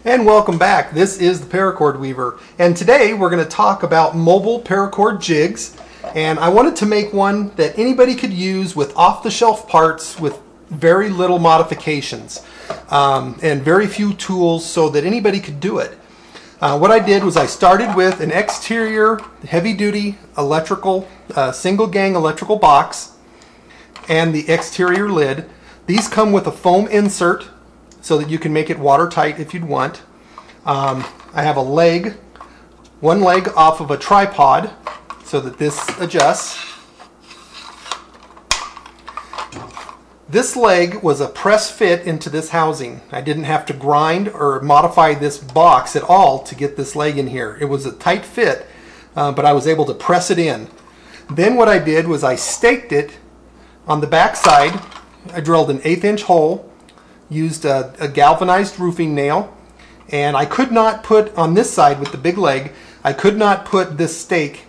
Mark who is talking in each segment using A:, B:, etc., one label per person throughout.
A: And welcome back. This is the Paracord Weaver, and today we're going to talk about mobile paracord jigs. And I wanted to make one that anybody could use with off-the-shelf parts with very little modifications and very few tools, so that anybody could do it. What I did was I started with an exterior heavy-duty electrical single gang electrical box and the exterior lid. These come with a foam insert so that you can make it watertight if you'd want. I have one leg off of a tripod so that this adjusts. This leg was a press fit into this housing. I didn't have to grind or modify this box at all to get this leg in here. It was a tight fit, but I was able to press it in. Then what I did was I staked it on the back side. I drilled an 1/8 inch hole, used a galvanized roofing nail, and I could not put on this side with the big leg, I could not put this stake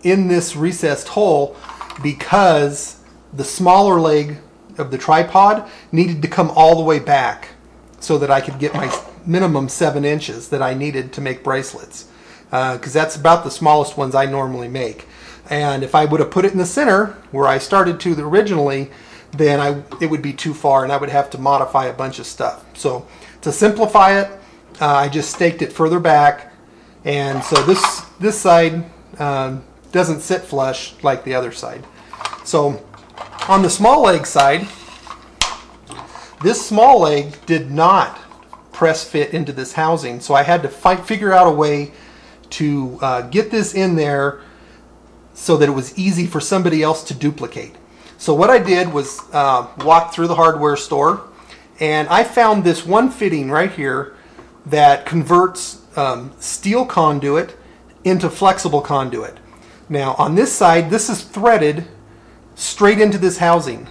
A: in this recessed hole because the smaller leg of the tripod needed to come all the way back so that I could get my minimum 7 inches that I needed to make bracelets, because that's about the smallest ones I normally make. And if I would have put it in the center where I started to originally, then it would be too far and I would have to modify a bunch of stuff. So to simplify it, I just staked it further back, and so this side doesn't sit flush like the other side. So on the small leg side, this small leg did not press fit into this housing, so I had to figure out a way to get this in there so that it was easy for somebody else to duplicate. So what I did was walk through the hardware store, and I found this one fitting right here that converts steel conduit into flexible conduit. Now on this side, this is threaded straight into this housing.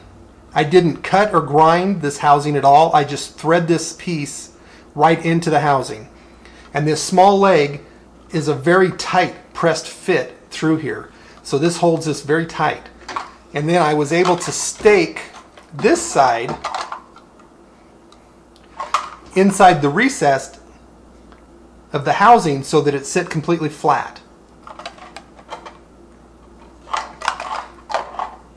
A: I didn't cut or grind this housing at all. I just thread this piece right into the housing. And this small leg is a very tight pressed fit through here. So this holds this very tight. And then I was able to stake this side inside the recess of the housing so that it sit completely flat.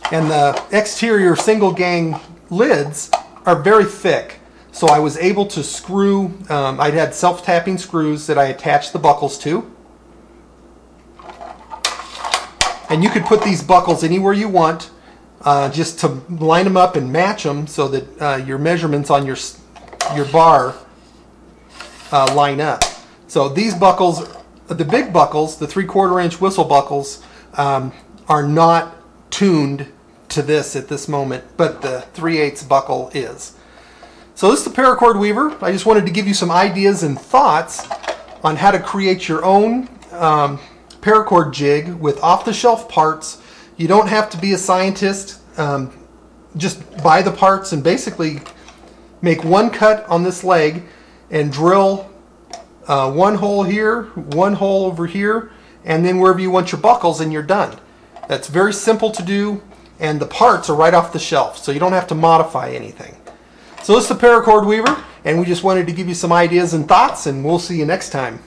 A: And the exterior single gang lids are very thick, so I was able to screw, I had self-tapping screws that I attached the buckles to. And you could put these buckles anywhere you want, just to line them up and match them so that your measurements on your bar line up. So these buckles, the big buckles, the 3/4 inch whistle buckles, are not tuned to this at this moment, but the 3/8 buckle is. So this is the Paracord Weaver. I just wanted to give you some ideas and thoughts on how to create your own paracord jig with off-the-shelf parts. You don't have to be a scientist. Just buy the parts and basically make one cut on this leg and drill one hole here, one hole over here, and then wherever you want your buckles, and you're done. That's very simple to do, and the parts are right off the shelf, so you don't have to modify anything. So this is the Paracord Weaver, and we just wanted to give you some ideas and thoughts, and we'll see you next time.